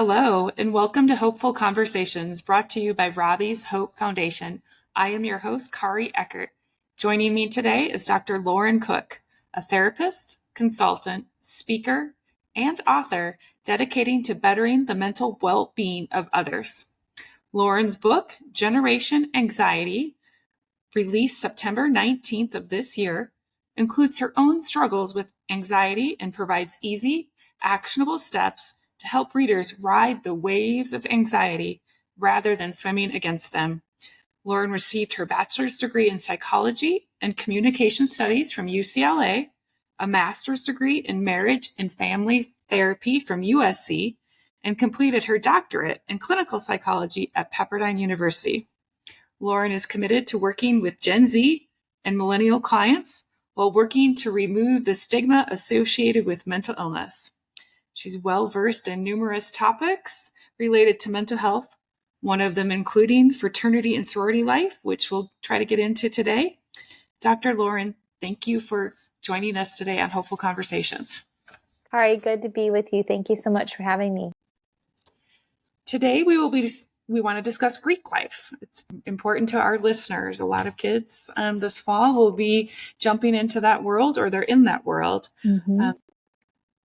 Hello, and welcome to Hopeful Conversations, brought to you by Robbie's Hope Foundation. I am your host, Kari Eckert. Joining me today is Dr. Lauren Cook, a therapist, consultant, speaker, and author dedicating to bettering the mental well-being of others. Lauren's book, Generation Anxiety, released September 19th of this year, includes her own struggles with anxiety and provides easy, actionable steps to help readers ride the waves of anxiety rather than swimming against them. Lauren received her bachelor's degree in psychology and communication studies from UCLA, a master's degree in marriage and family therapy from USC, and completed her doctorate in clinical psychology at Pepperdine University. Lauren is committed to working with Gen Z and millennial clients while working to remove the stigma associated with mental illness. She's well-versed in numerous topics related to mental health, one of them including fraternity and sorority life, which we'll try to get into today. Dr. Lauren, thank you for joining us today on Hopeful Conversations. Kari, good to be with you. Thank you so much for having me. Today we want to discuss Greek life. It's important to our listeners. A lot of kids this fall will be jumping into that world, or they're in that world. Mm-hmm.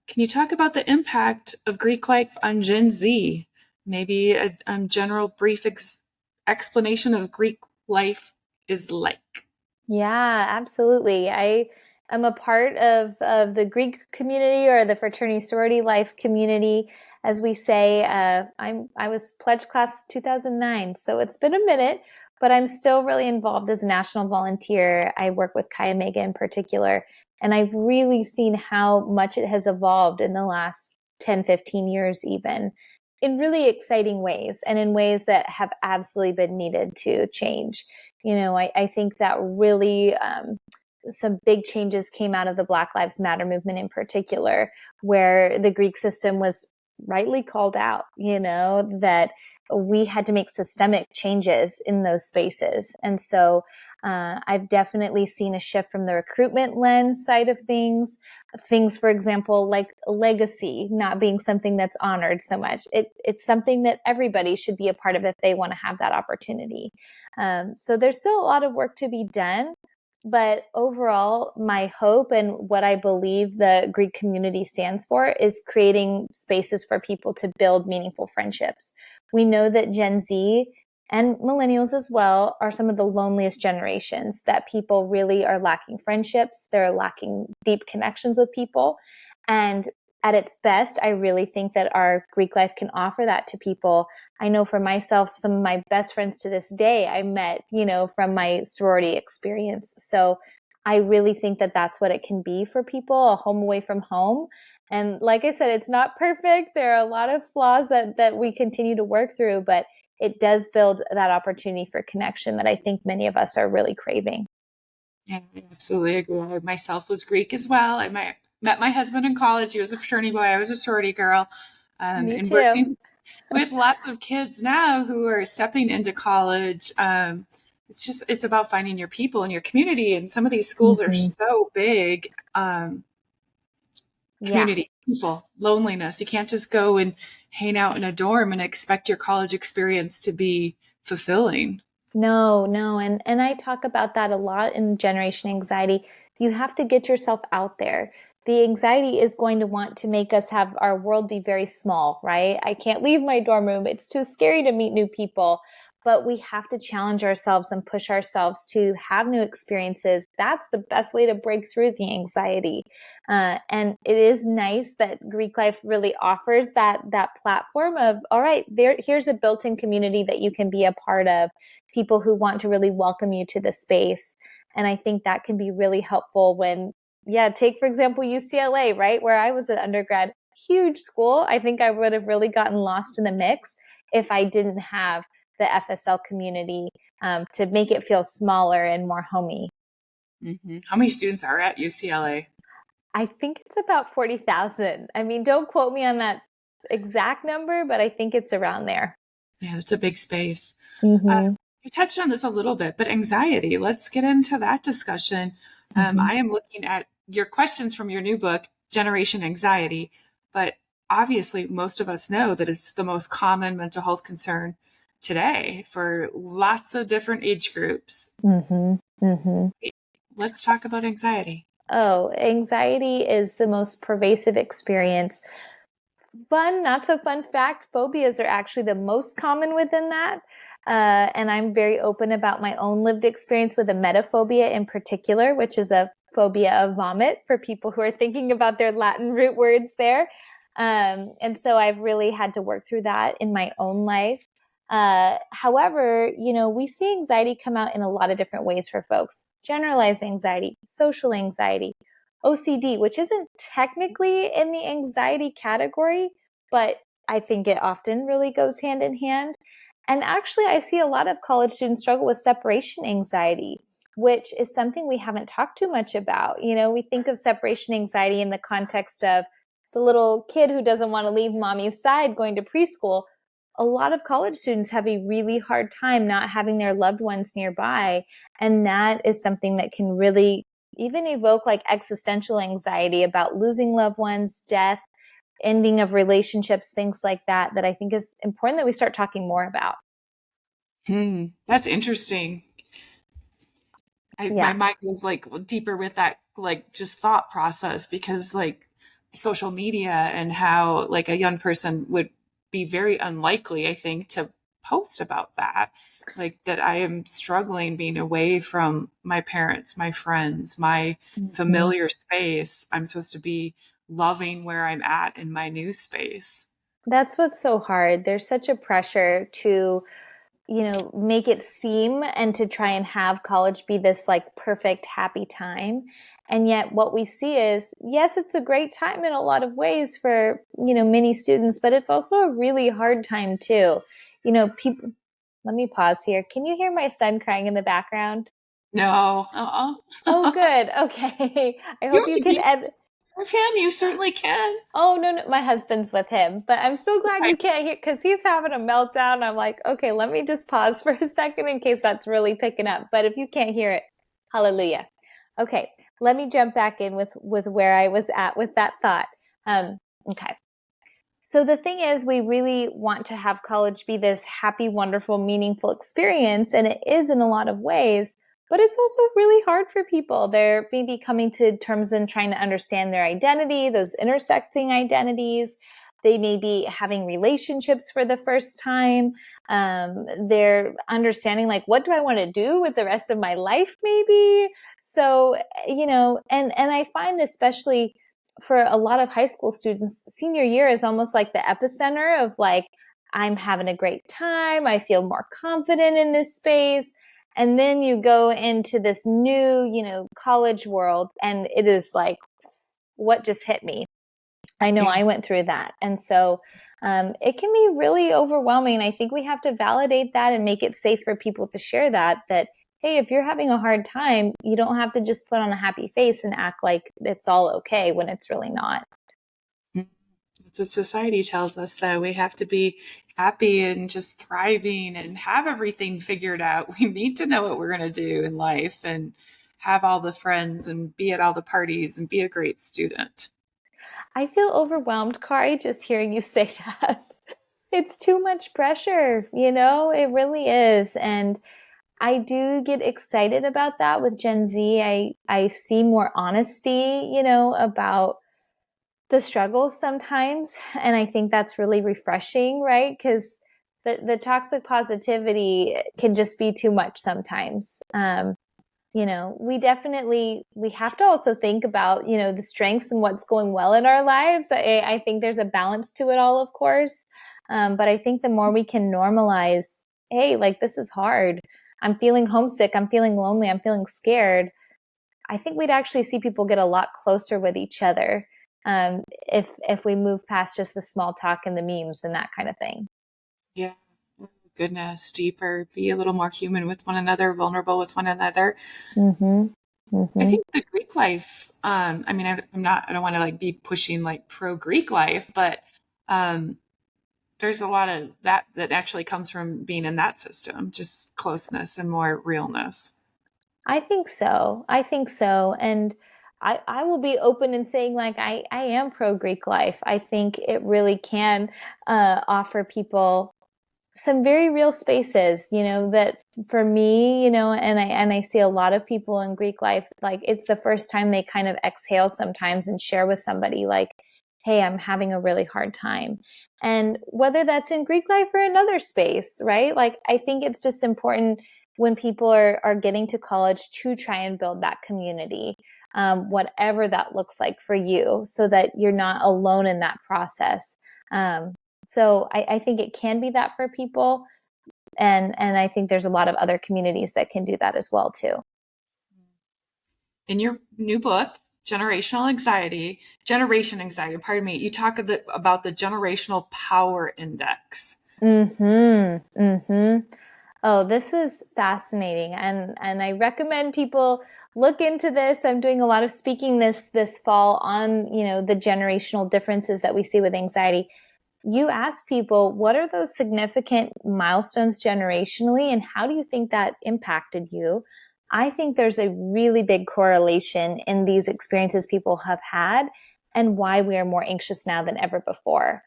Can you talk about the impact of Greek life on Gen Z? Maybe a general brief explanation of Greek life is like. Yeah, absolutely. I am a part of the Greek community, or the fraternity sorority life community, as we say. I was pledge class 2009, so it's been a minute, but I'm still really involved as a national volunteer. I work with Chi Omega in particular, and I've really seen how much it has evolved in the last 10, 15 years even, in really exciting ways, and in ways that have absolutely been needed to change. I think that really some big changes came out of the Black Lives Matter movement in particular, where the Greek system was rightly called out, that we had to make systemic changes in those spaces. And so I've definitely seen a shift from the recruitment lens side of things, for example, like legacy not being something that's honored so much. It's something that everybody should be a part of if they want to have that opportunity. So there's still a lot of work to be done. But overall, my hope and what I believe the Greek community stands for is creating spaces for people to build meaningful friendships. We know that Gen Z and millennials as well are some of the loneliest generations, that people really are lacking friendships. They're lacking deep connections with people. And at its best, I really think that our Greek life can offer that to people. I know for myself, some of my best friends to this day, I met, from my sorority experience. So I really think that that's what it can be for people, a home away from home. And like I said, it's not perfect. There are a lot of flaws that we continue to work through, but it does build that opportunity for connection that I think many of us are really craving. Yeah, I absolutely agree. I myself was Greek as well. Met my husband in college. He was a fraternity boy. I was a sorority girl. Me and too. working with lots of kids now who are stepping into college. It's about finding your people in your community. And some of these schools are so big. Community, people, loneliness. You can't just go and hang out in a dorm and expect your college experience to be fulfilling. No. And I talk about that a lot in Generation Anxiety. You have to get yourself out there. The anxiety is going to want to make us have our world be very small, right? I can't leave my dorm room. It's too scary to meet new people. But we have to challenge ourselves and push ourselves to have new experiences. That's the best way to break through the anxiety. And it is nice that Greek life really offers that platform of, all right, here's a built-in community that you can be a part of, people who want to really welcome you to the space. And I think that can be really helpful when, take, for example, UCLA, right? Where I was an undergrad, huge school. I think I would have really gotten lost in the mix if I didn't have the FSL community to make it feel smaller and more homey. Mm-hmm. How many students are at UCLA? I think it's about 40,000. I mean, don't quote me on that exact number, but I think it's around there. Yeah, that's a big space. Mm-hmm. You touched on this a little bit, but anxiety, let's get into that discussion. I am looking at your questions from your new book, Generation Anxiety, but obviously most of us know that it's the most common mental health concern today for lots of different age groups. Mm-hmm. Mm-hmm. Let's talk about anxiety. Oh, anxiety is the most pervasive experience. Fun, not so fun fact, phobias are actually the most common within that. And I'm very open about my own lived experience with emetophobia in particular, which is a phobia of vomit for people who are thinking about their Latin root words there. And so I've really had to work through that in my own life. However, we see anxiety come out in a lot of different ways for folks. Generalized anxiety, social anxiety, OCD, which isn't technically in the anxiety category, but I think it often really goes hand in hand. And actually, I see a lot of college students struggle with separation anxiety, which is something we haven't talked too much about. We think of separation anxiety in the context of the little kid who doesn't want to leave mommy's side going to preschool. A lot of college students have a really hard time not having their loved ones nearby. And that is something that can really even evoke like existential anxiety about losing loved ones, death, ending of relationships, things like that, that I think is important that we start talking more about. That's interesting. My Yeah. mind goes like deeper with that, like just thought process, because like social media and how like a young person would be very unlikely, I think, to post about that. Like that I am struggling being away from my parents, my friends, my Mm-hmm. familiar space. I'm supposed to be loving where I'm at in my new space. That's what's so hard. There's such a pressure to make it seem and to try and have college be this like perfect, happy time. And yet what we see is, yes, it's a great time in a lot of ways for, many students, but it's also a really hard time too. People, let me pause here. Can you hear my son crying in the background? No, Oh, good. Okay. I you hope want you to can take edit. care of him. You certainly can. Oh, no, no, my husband's with him, but I'm so glad Okay. you can't hear because he's having a meltdown. I'm like, okay, let me just pause for a second in case that's really picking up. But if you can't hear it, hallelujah. Okay, let me jump back in with where I was at with that thought. Okay. So the thing is, we really want to have college be this happy, wonderful, meaningful experience, and it is in a lot of ways, but it's also really hard for people. They're maybe coming to terms and trying to understand their identity, those intersecting identities. They may be having relationships for the first time. They're understanding, like, what do I want to do with the rest of my life, maybe? So, and I find especially for a lot of high school students, senior year is almost like the epicenter of like, I'm having a great time. I feel more confident in this space. And then you go into this new, college world and it is like, what just hit me? I know Yeah. I went through that. And so it can be really overwhelming. I think we have to validate that and make it safe for people to share that, hey, if you're having a hard time, you don't have to just put on a happy face and act like it's all okay when it's really not. That's what society tells us, though. We have to be happy and just thriving and have everything figured out. We need to know what we're going to do in life and have all the friends and be at all the parties and be a great student. I feel overwhelmed, Kari, just hearing you say that. It's too much pressure, it really is. And I do get excited about that with Gen Z. I see more honesty, about the struggles sometimes. And I think that's really refreshing, right? Because the toxic positivity can just be too much sometimes. We have to also think about, the strengths and what's going well in our lives. I think there's a balance to it all, of course. But I think the more we can normalize, hey, like this is hard. I'm feeling homesick. I'm feeling lonely. I'm feeling scared. I think we'd actually see people get a lot closer with each other if we move past just the small talk and the memes and that kind of thing. Yeah. Goodness, deeper, be a little more human with one another, vulnerable with one another. Mm-hmm. I Mm-hmm. think the Greek life, I mean, I don't want to like be pushing like pro Greek life, but um, there's a lot of that actually comes from being in that system, just closeness and more realness. I think so. I think so. And I will be open in saying like I am pro Greek life. I think it really can offer people some very real spaces, that for me, and I see a lot of people in Greek life, like it's the first time they kind of exhale sometimes and share with somebody like, hey, I'm having a really hard time. And whether that's in Greek life or another space, right? Like I think it's just important when people are getting to college to try and build that community, whatever that looks like for you, so that you're not alone in that process. So I think it can be that for people. And I think there's a lot of other communities that can do that as well too. In your new book, Generation Anxiety, pardon me, you talk about the generational power index. Mm-hmm. Mm-hmm. Oh, this is fascinating. And I recommend people look into this. I'm doing a lot of speaking this fall on, the generational differences that we see with anxiety. You ask people, what are those significant milestones generationally, and how do you think that impacted you? I think there's a really big correlation in these experiences people have had and why we are more anxious now than ever before.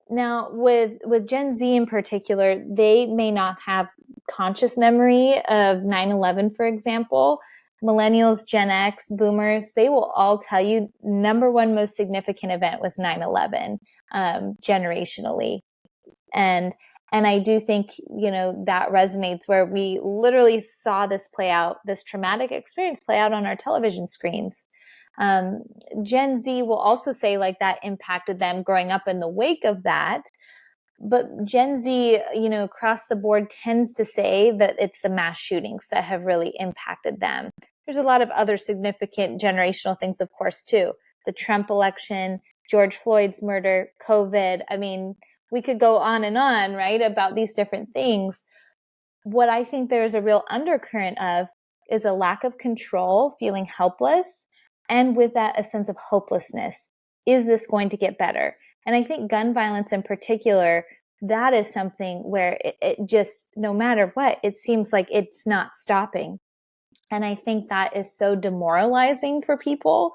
Now, with Gen Z in particular, they may not have conscious memory of 9/11, for example. Millennials, Gen X, boomers, they will all tell you number one most significant event was 9/11, generationally. And I do think, that resonates, where we literally saw this play out, this traumatic experience play out on our television screens. Um, Gen Z will also say like that impacted them growing up in the wake of that. But Gen Z, across the board tends to say that it's the mass shootings that have really impacted them. There's a lot of other significant generational things, of course, too. The Trump election, George Floyd's murder, COVID. I mean, we could go on, right, about these different things. What I think there's a real undercurrent of is a lack of control, feeling helpless, and with that, a sense of hopelessness. Is this going to get better? And I think gun violence in particular, that is something where it just, no matter what, it seems like it's not stopping. And I think that is so demoralizing for people.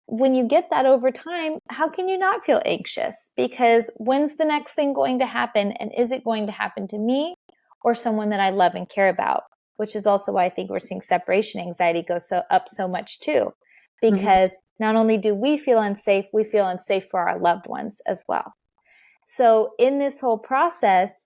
When you get that over time, how can you not feel anxious? Because when's the next thing going to happen? And is it going to happen to me or someone that I love and care about? Which is also why I think we're seeing separation anxiety go up so much too. Because not only do we feel unsafe for our loved ones as well. So in this whole process,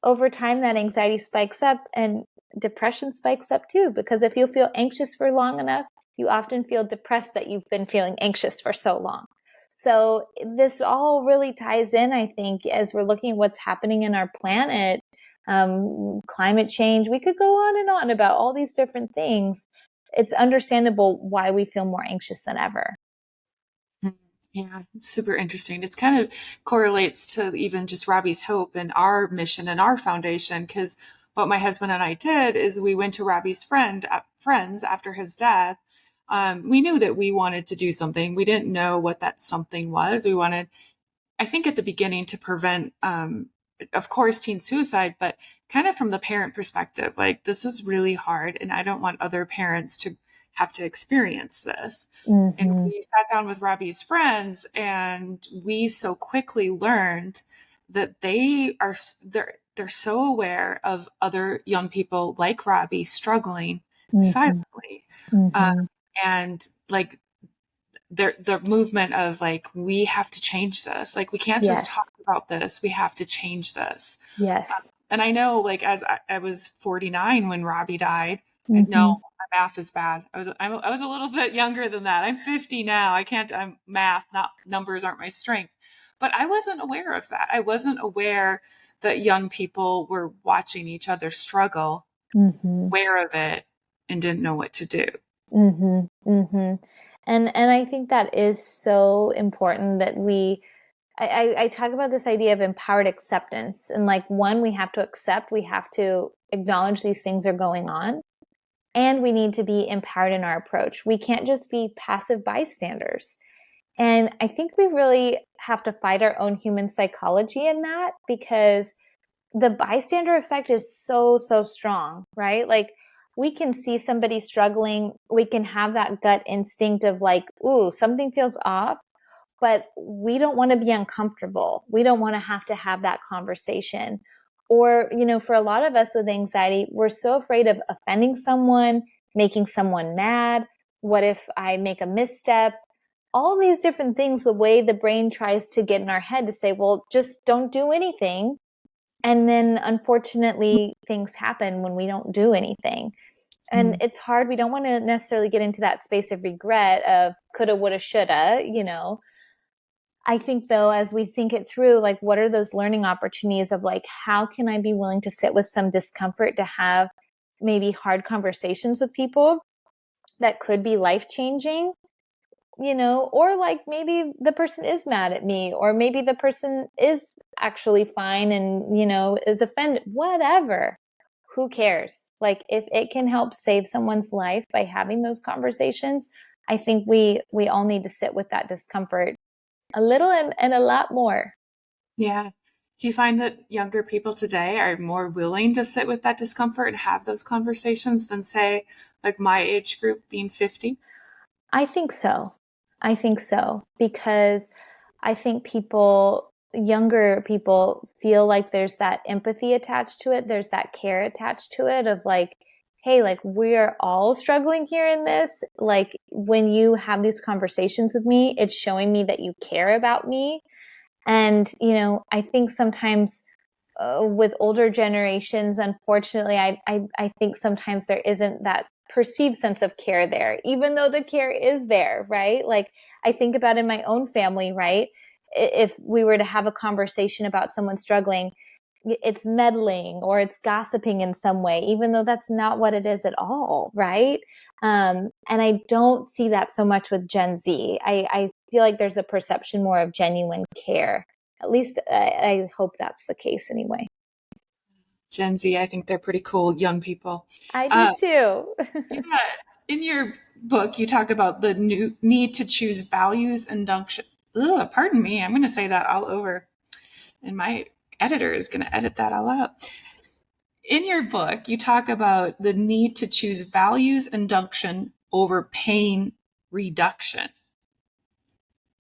over time, that anxiety spikes up and depression spikes up too. Because if you feel anxious for long enough, you often feel depressed that you've been feeling anxious for so long. So this all really ties in, I think, as we're looking at what's happening in our planet, climate change. We could go on and on about all these different things. It's understandable why we feel more anxious than ever. Yeah, it's super interesting. It's kind of correlates to even just Robbie's Hope and our mission and our foundation. Because what my husband and I did is we went to Robbie's friends after his death. We knew that we wanted to do something. We didn't know what that something was. We wanted, I think, at the beginning to prevent, of course, teen suicide, but kind of from the parent perspective, like this is really hard, and I don't want other parents to have to experience this. And we sat down with Robbie's friends, and we so quickly learned that they're so aware of other young people like Robbie struggling silently, and like the movement of like, we have to change this. Like, we can't just talk about this. We have to change this. Yes. And I know, like, as I was 49 when Robbie died. No, my math is bad. I was a little bit younger than that. I'm 50 now. I'm math, not numbers aren't my strength. But I wasn't aware of that. I wasn't aware that young people were watching each other struggle, aware of it, and didn't know what to do. And I think that is so important that I talk about this idea of empowered acceptance. And like, one, we have to accept, we have to acknowledge these things are going on. And we need to be empowered in our approach. We can't just be passive bystanders. And I think we really have to fight our own human psychology in that, because the bystander effect is so, so strong, right? Like, we can see somebody struggling. We can have that gut instinct of like, ooh, something feels off, but we don't want to be uncomfortable. We don't want to have that conversation. Or, for a lot of us with anxiety, we're so afraid of offending someone, making someone mad. What if I make a misstep? All these different things, the way the brain tries to get in our head to say, well, just don't do anything. And then unfortunately, things happen when we don't do anything. And it's hard. We don't want to necessarily get into that space of regret of coulda, woulda, shoulda, I think though, as we think it through, like what are those learning opportunities of like, how can I be willing to sit with some discomfort to have maybe hard conversations with people that could be life-changing, or like maybe the person is mad at me, or maybe the person is actually fine and, is offended, whatever. Who cares? Like if it can help save someone's life by having those conversations, I think we all need to sit with that discomfort a little and a lot more. Yeah. Do you find that younger people today are more willing to sit with that discomfort and have those conversations than, say, like my age group being 50? I think so. Because I think younger people feel like there's that empathy attached to it. There's that care attached to it of like, hey, like we're all struggling here in this. Like when you have these conversations with me, it's showing me that you care about me. And, I think sometimes with older generations, unfortunately, I think sometimes there isn't that perceived sense of care there, even though the care is there, right? Like I think about in my own family, right? If we were to have a conversation about someone struggling, it's meddling or it's gossiping in some way, even though that's not what it is at all, right? And I don't see that so much with Gen Z. I feel like there's a perception more of genuine care. At least I hope that's the case anyway. Gen Z, I think they're pretty cool young people. I do Uh, too. yeah. In your book, you talk about the new need to choose values induction. Ugh, pardon me, I'm going to say that all over, and my editor is going to edit that all out. In your book, you talk about the need to choose values induction over pain reduction.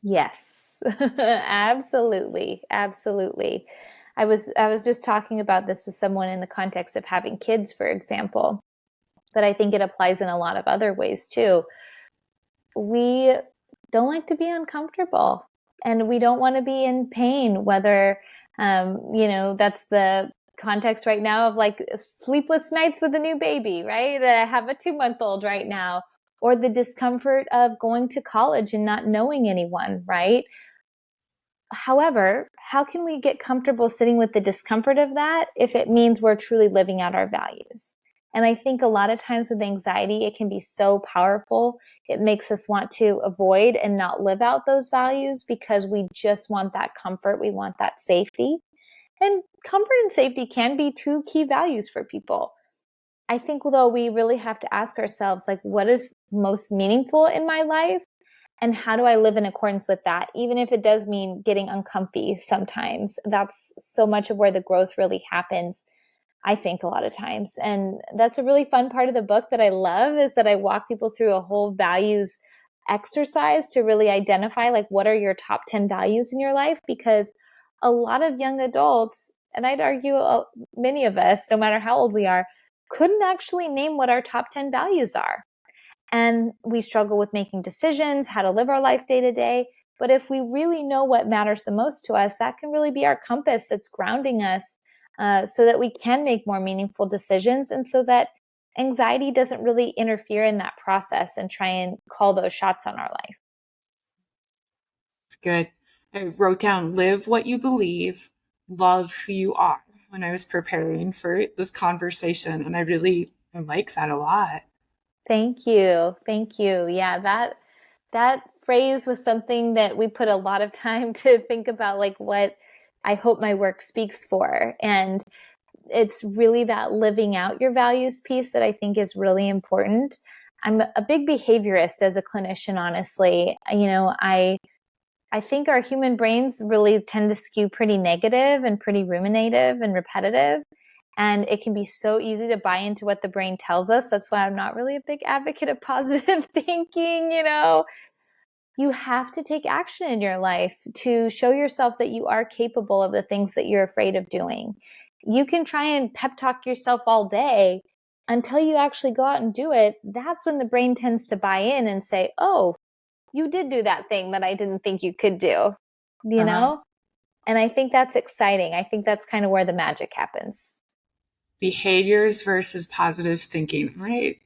Yes, absolutely. Absolutely. I was just talking about this with someone in the context of having kids, for example, but I think it applies in a lot of other ways too. We don't like to be uncomfortable and we don't want to be in pain, whether, that's the context right now of like sleepless nights with a new baby, right? I have a 2-month-old right now, or the discomfort of going to college and not knowing anyone, right? However, how can we get comfortable sitting with the discomfort of that if it means we're truly living out our values? And I think a lot of times with anxiety, it can be so powerful. It makes us want to avoid and not live out those values because we just want that comfort. We want that safety. And comfort and safety can be two key values for people. I think, though, we really have to ask ourselves, like, what is most meaningful in my life? And how do I live in accordance with that? Even if it does mean getting uncomfy sometimes, that's so much of where the growth really happens, I think, a lot of times. And that's a really fun part of the book that I love, is that I walk people through a whole values exercise to really identify like what are your top 10 values in your life, because a lot of young adults, and I'd argue many of us, no matter how old we are, couldn't actually name what our top 10 values are. And we struggle with making decisions, how to live our life day to day. But if we really know what matters the most to us, that can really be our compass that's grounding us, so that we can make more meaningful decisions, and so that anxiety doesn't really interfere in that process and try and call those shots on our life. It's good. I wrote down live what you believe, love who you are when I was preparing for this conversation. And I like that a lot. Thank you. Thank you. Yeah, that phrase was something that we put a lot of time to think about, like what I hope my work speaks for. And it's really that living out your values piece that I think is really important. I'm a big behaviorist as a clinician, honestly. I think our human brains really tend to skew pretty negative and pretty ruminative and repetitive. And it can be so easy to buy into what the brain tells us. That's why I'm not really a big advocate of positive thinking, You have to take action in your life to show yourself that you are capable of the things that you're afraid of doing. You can try and pep talk yourself all day until you actually go out and do it. That's when the brain tends to buy in and say, oh, you did do that thing that I didn't think you could do, Uh-huh. And I think that's exciting. I think that's kind of where the magic happens. Behaviors versus positive thinking, right?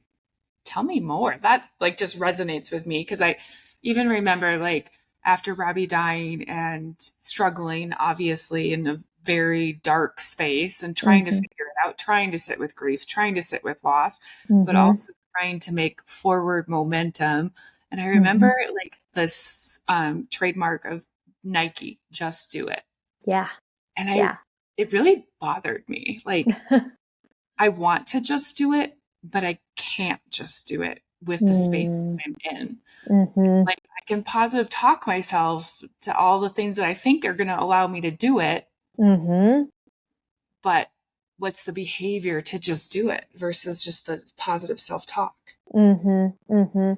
Tell me more. That like just resonates with me because I even remember like after Robbie dying and struggling, obviously in a very dark space and trying to Mm-hmm. figure it out, trying to sit with grief, trying to sit with loss, but Mm-hmm. also trying to make forward momentum. And I Mm-hmm. remember like this trademark of Nike, just do it. Yeah. And Yeah. it really bothered me. Like, I want to just do it, but I can't just do it with the space Mm-hmm. I'm in. Like I can positive talk myself to all the things that I think are going to allow me to do it, Mm-hmm. but what's the behavior to just do it versus just the positive self-talk? Mm-hmm. Mm-hmm.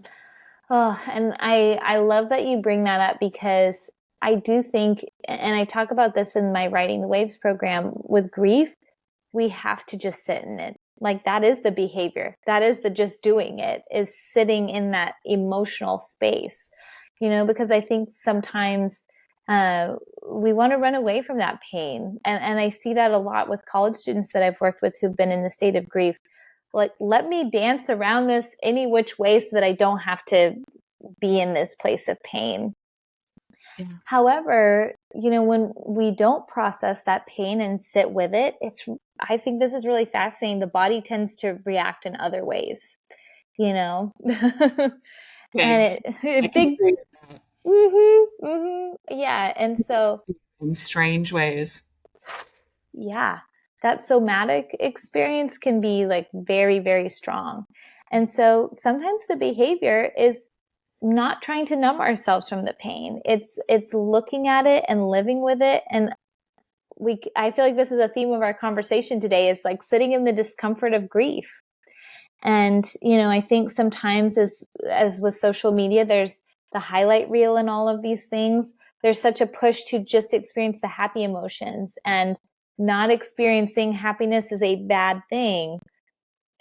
Oh, and I love that you bring that up because I do think, and I talk about this in my Writing the Waves program with grief, we have to just sit in it. Like that is the behavior. That is the just doing it, is sitting in that emotional space, because I think sometimes uh, we want to run away from that pain. And I see that a lot with college students that I've worked with who've been in a state of grief. Like, let me dance around this any which way so that I don't have to be in this place of pain. Yeah. However, when we don't process that pain and sit with it, I think this is really fascinating. The body tends to react in other ways, you know? And Big. I can big, agree with that. yeah. And so, In strange ways. yeah, that somatic experience can be like very, very strong. And so sometimes the behavior is not trying to numb ourselves from the pain. It's looking at it and living with it. And I feel like this is a theme of our conversation today, is like sitting in the discomfort of grief. And, I think sometimes as with social media, there's the highlight reel and all of these things. There's such a push to just experience the happy emotions, and not experiencing happiness is a bad thing.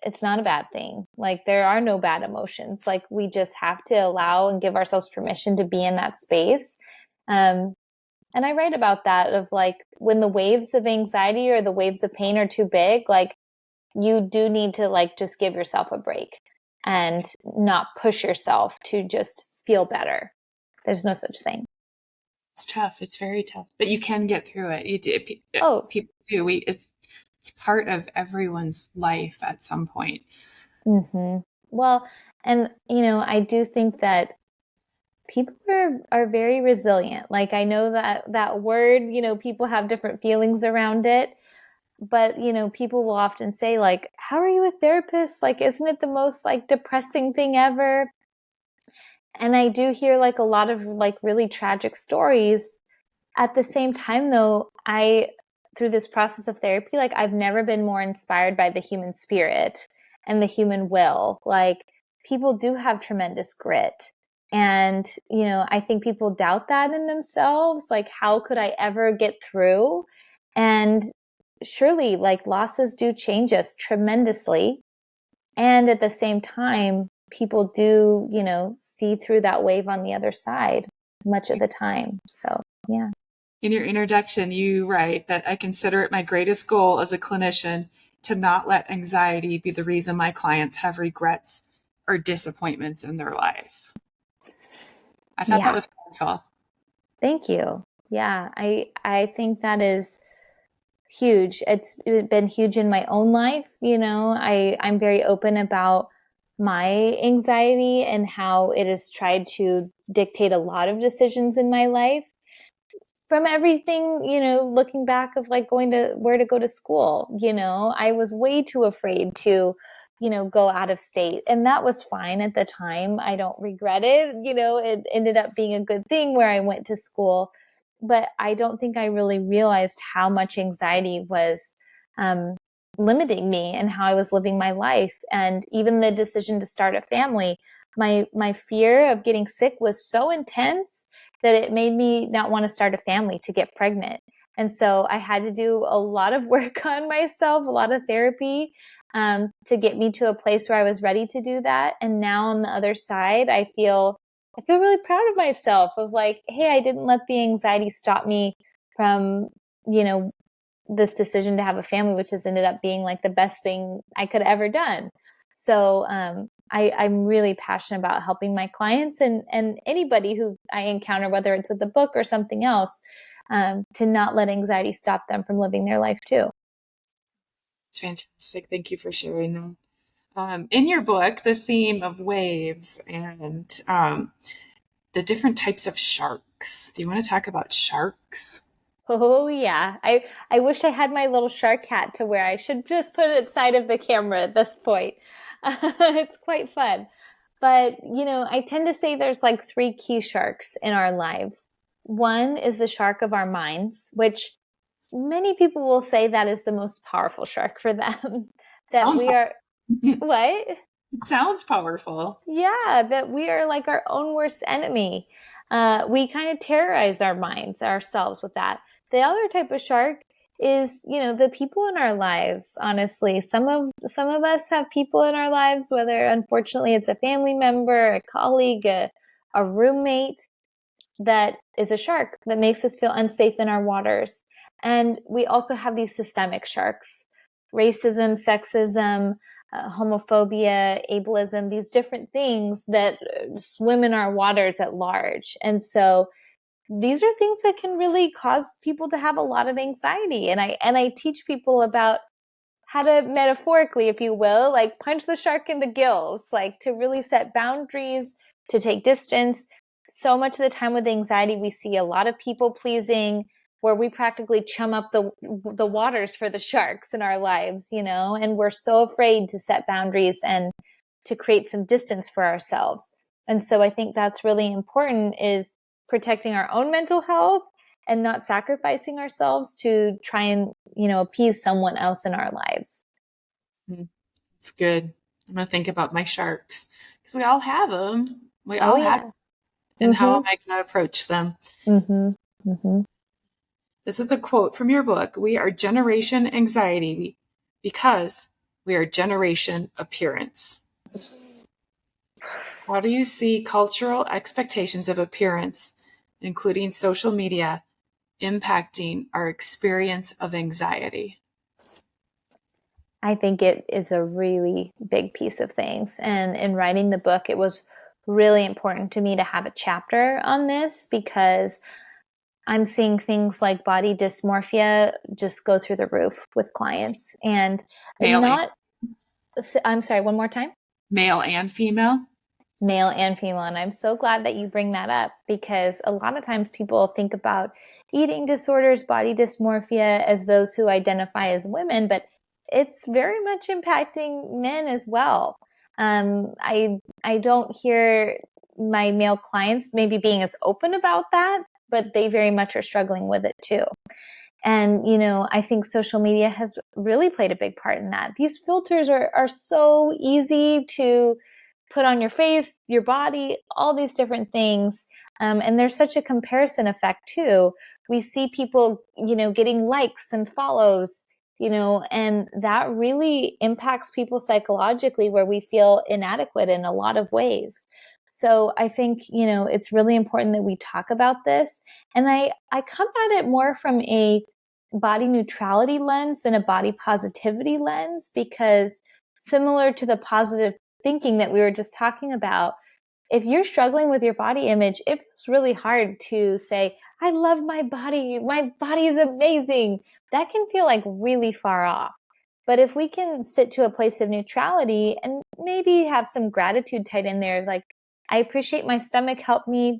It's not a bad thing. Like there are no bad emotions. Like we just have to allow and give ourselves permission to be in that space. And I write about that, of like when the waves of anxiety or the waves of pain are too big, like you do need to like just give yourself a break and not push yourself to just feel better. There's no such thing. It's tough. It's very tough, but you can get through it. You do. Oh, People do. It's part of everyone's life at some point. well, and I do think that people are very resilient. Like I know that word, people have different feelings around it, but people will often say like, how are you a therapist? Like, isn't it the most like depressing thing ever? And I do hear like a lot of like really tragic stories. At the same time though, through this process of therapy, like I've never been more inspired by the human spirit and the human will. Like people do have tremendous grit. And, I think people doubt that in themselves. Like, how could I ever get through? And surely, like, losses do change us tremendously. And at the same time, people do, see through that wave on the other side much of the time. So, yeah. In your introduction, you write that I consider it my greatest goal as a clinician to not let anxiety be the reason my clients have regrets or disappointments in their life. I thought that Yeah. was powerful. Thank you. Yeah. I think that is huge. It's been huge in my own life. I'm very open about my anxiety and how it has tried to dictate a lot of decisions in my life. From everything, looking back of like going to where to go to school, I was way too afraid to, go out of state. And that was fine at the time. I don't regret it. It ended up being a good thing where I went to school. But I don't think I really realized how much anxiety was limiting me and how I was living my life. And even the decision to start a family, my fear of getting sick was so intense that it made me not want to start a family, to get pregnant. And so I had to do a lot of work on myself, a lot of therapy, to get me to a place where I was ready to do that. And now on the other side, I feel really proud of myself, of like, hey, I didn't let the anxiety stop me from, this decision to have a family, which has ended up being like the best thing I could have ever done. So I'm really passionate about helping my clients and anybody who I encounter, whether it's with the book or something else, to not let anxiety stop them from living their life too. It's fantastic. Thank you for sharing that. In your book, the theme of waves and the different types of sharks. Do you want to talk about sharks? Oh yeah. I wish I had my little shark hat to wear. I should just put it side of the camera at this point. It's quite fun. But, I tend to say there's like three key sharks in our lives. One is the shark of our minds, which many people will say that is the most powerful shark for them. That Sounds we are, what? it sounds powerful. Yeah, that we are like our own worst enemy. We kind of terrorize our minds, ourselves with that. The other type of shark is, the people in our lives. Honestly, some of us have people in our lives, whether unfortunately it's a family member, a colleague, a roommate, that is a shark that makes us feel unsafe in our waters. And we also have these systemic sharks: racism, sexism, homophobia, ableism, these different things that swim in our waters at large. And so these are things that can really cause people to have a lot of anxiety. And I teach people about how to, metaphorically, if you will, like punch the shark in the gills, like to really set boundaries, to take distance. So much of the time with anxiety, we see a lot of people pleasing, where we practically chum up the waters for the sharks in our lives, and we're so afraid to set boundaries and to create some distance for ourselves. And so I think that's really important, is protecting our own mental health and not sacrificing ourselves to try and, appease someone else in our lives. It's good. I'm going to think about my sharks because we all have them. We Oh all have, yeah. and how Mhm. am I going to approach them? Mhm. Mhm. This is a quote from your book. We are Generation Anxiety because we are Generation Appearance. How do you see cultural expectations of appearance, including social media, impacting our experience of anxiety? I think it is a really big piece of things. And in writing the book, it was really important to me to have a chapter on this, because I'm seeing things like body dysmorphia just go through the roof with clients. And Male and, not, I'm sorry, one more time. male and female? Male and female. And I'm so glad that you bring that up, because a lot of times people think about eating disorders, body dysmorphia, as those who identify as women, but it's very much impacting men as well. I don't hear my male clients maybe being as open about that, but they very much are struggling with it too. And, I think social media has really played a big part in that. These filters are so easy to put on your face, your body, all these different things. And there's such a comparison effect too. We see people, getting likes and follows, and that really impacts people psychologically, where we feel inadequate in a lot of ways. So I think, it's really important that we talk about this. And I come at it more from a body neutrality lens than a body positivity lens, because similar to the positive thinking that we were just talking about, if you're struggling with your body image, it's really hard to say, I love my body. My body is amazing. That can feel like really far off. But if we can sit to a place of neutrality and maybe have some gratitude tied in there, like, I appreciate my stomach helped me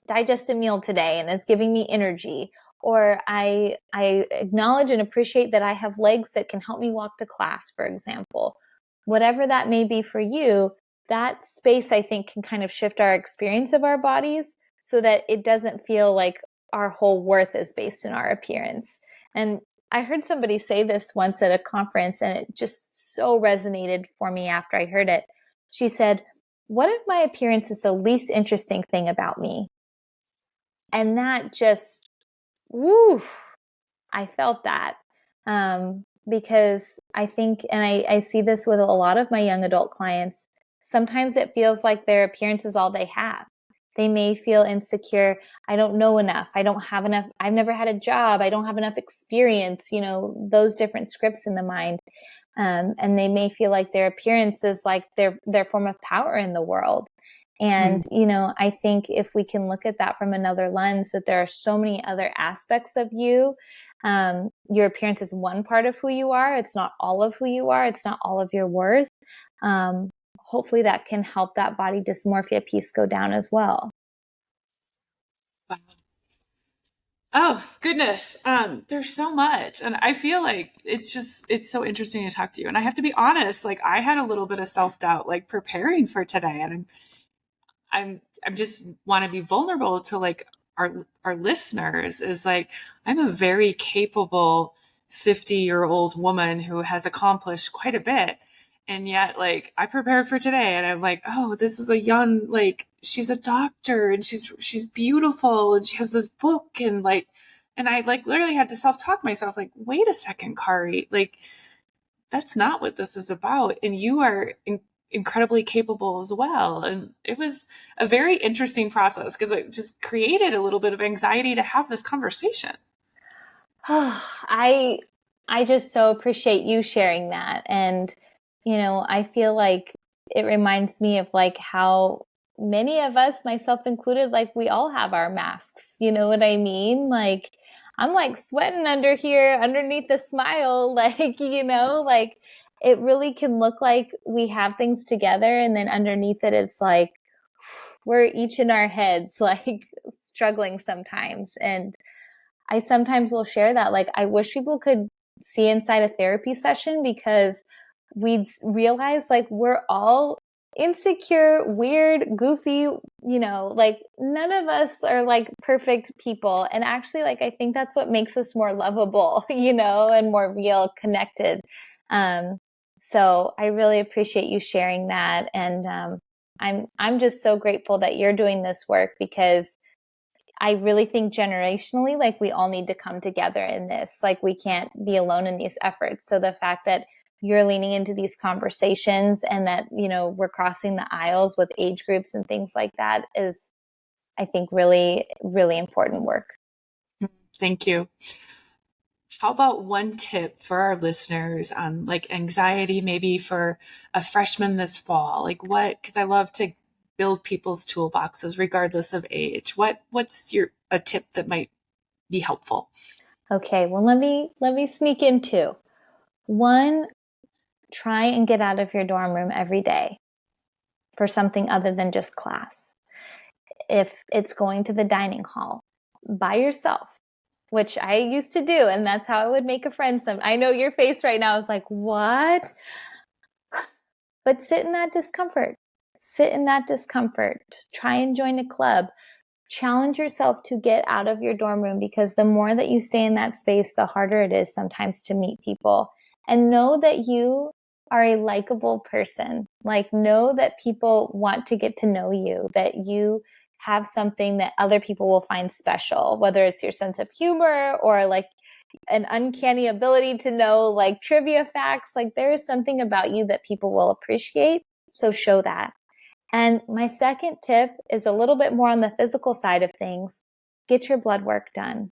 digest a meal today and is giving me energy, or I acknowledge and appreciate that I have legs that can help me walk to class, for example. Whatever that may be for you, that space, I think, can kind of shift our experience of our bodies so that it doesn't feel like our whole worth is based in our appearance. And I heard somebody say this once at a conference, and it just so resonated for me after I heard it. She said, "What if my appearance is the least interesting thing about me?" And that just, woo, I felt that. Because I think, and I see this with a lot of my young adult clients, sometimes it feels like their appearance is all they have. They may feel insecure. I don't know enough. I don't have enough. I've never had a job. I don't have enough experience, those different scripts in the mind. And they may feel like their appearance is like their form of power in the world. And, I think if we can look at that from another lens, that there are so many other aspects of you. Your appearance is one part of who you are. It's not all of who you are. It's not all of your worth. Hopefully that can help that body dysmorphia piece go down as well. Wow. Oh, goodness. There's so much. And I feel like it's so interesting to talk to you. And I have to be honest, like I had a little bit of self-doubt, like preparing for today. And I'm just want to be vulnerable to like our listeners is like, I'm a very capable 50-year-old woman who has accomplished quite a bit. And yet, like, I prepared for today and I'm like, oh, this is a young, like, she's a doctor and she's beautiful and she has this book and I like literally had to self-talk myself, like, wait a second, Kari, like, that's not what this is about. And you are incredibly capable as well. And it was a very interesting process because it just created a little bit of anxiety to have this conversation. I just so appreciate you sharing that. And, I feel like it reminds me of like how many of us, myself included, like we all have our masks. You know what I mean? Like I'm like sweating under here, underneath the smile, like, like it really can look like we have things together. And then underneath it, it's like we're each in our heads, like struggling sometimes. And I sometimes will share that. Like, I wish people could see inside a therapy session because we'd realize like we're all insecure, weird, goofy, like none of us are like perfect people. And actually, like, I think that's what makes us more lovable, and more real, connected. So I really appreciate you sharing that. And I'm just so grateful that you're doing this work because I really think generationally, like we all need to come together in this. Like we can't be alone in these efforts. So the fact that you're leaning into these conversations and that, we're crossing the aisles with age groups and things like that is, I think, really, really important work. Thank you. How about one tip for our listeners on like anxiety, maybe for a freshman this fall? Like what, because I love to build people's toolboxes regardless of age. What's a tip that might be helpful? Okay, well let me sneak in two. One, try and get out of your dorm room every day for something other than just class. If it's going to the dining hall by yourself, which I used to do, and that's how I would make a friend. I know your face right now is like, what? But sit in that discomfort. Sit in that discomfort. Try and join a club. Challenge yourself to get out of your dorm room because the more that you stay in that space, the harder it is sometimes to meet people. And know that you are a likable person. Like, know that people want to get to know you, that you have something that other people will find special, whether it's your sense of humor or like an uncanny ability to know like trivia facts. Like, there is something about you that people will appreciate. So show that. And my second tip is a little bit more on the physical side of things. Get your blood work done.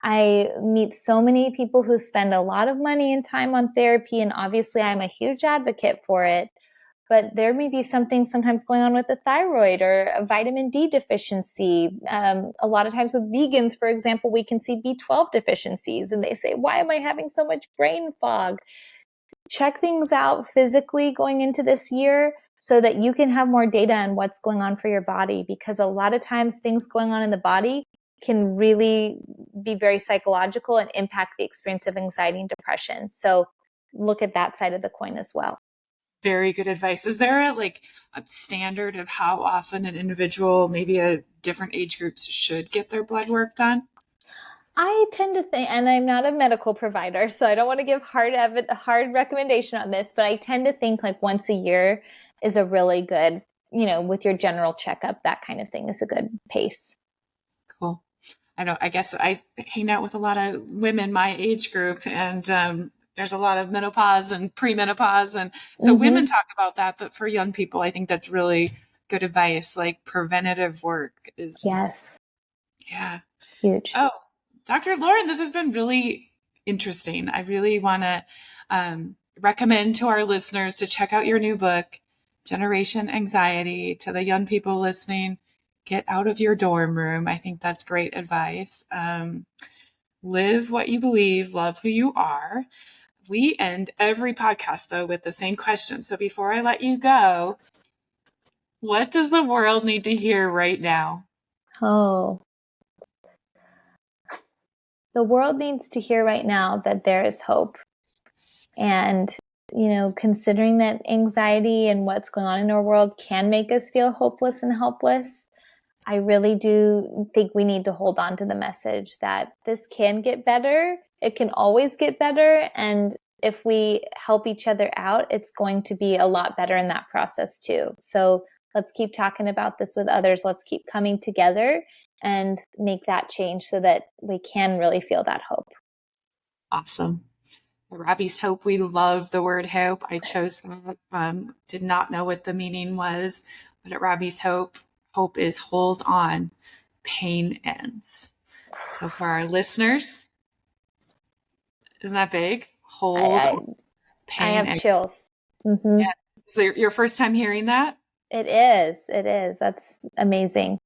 I meet so many people who spend a lot of money and time on therapy, and obviously I'm a huge advocate for it. But there may be something sometimes going on with the thyroid or a vitamin D deficiency. A lot of times with vegans, for example, we can see B12 deficiencies, and they say, why am I having so much brain fog? Check things out physically going into this year so that you can have more data on what's going on for your body, because a lot of times things going on in the body can really be very psychological and impact the experience of anxiety and depression. So look at that side of the coin as well. Very good advice. Is there a standard of how often an individual, maybe a different age groups, should get their blood work done? I tend to think, and I'm not a medical provider, so I don't want to give hard recommendation on this, but I tend to think like once a year is a really good, with your general checkup, that kind of thing is a good pace. Cool. I guess I hang out with a lot of women my age group, and there's a lot of menopause and premenopause. And so women talk about that, but for young people, I think that's really good advice. Like preventative work is, Yes, yeah. huge. Oh, Dr. Lauren, this has been really interesting. I really want to recommend to our listeners to check out your new book, Generation Anxiety. To the young people listening, get out of your dorm room. I think that's great advice. Live what you believe, love who you are. We end every podcast, though, with the same question. So before I let you go, what does the world need to hear right now? Oh, the world needs to hear right now that there is hope. And, considering that anxiety and what's going on in our world can make us feel hopeless and helpless, I really do think we need to hold on to the message that this can get better. It can always get better. And if we help each other out, it's going to be a lot better in that process too. So let's keep talking about this with others. Let's keep coming together and make that change so that we can really feel that hope. Awesome. Robbie's Hope. We love the word hope. I chose that. Did not know what the meaning was, but at Robbie's Hope, hope is hold on, pain ends. So for our listeners, isn't that big? Hold I, on, I pain have ends. chills. Mm-hmm. Yeah. So your first time hearing that? It is. It is. That's amazing.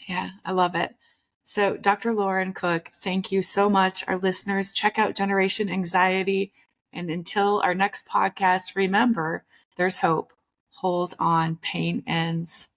Yeah, I love it. So, Dr. Lauren Cook, thank you so much. Our listeners, check out Generation Anxiety. And until our next podcast, remember there's hope. Hold on, pain ends.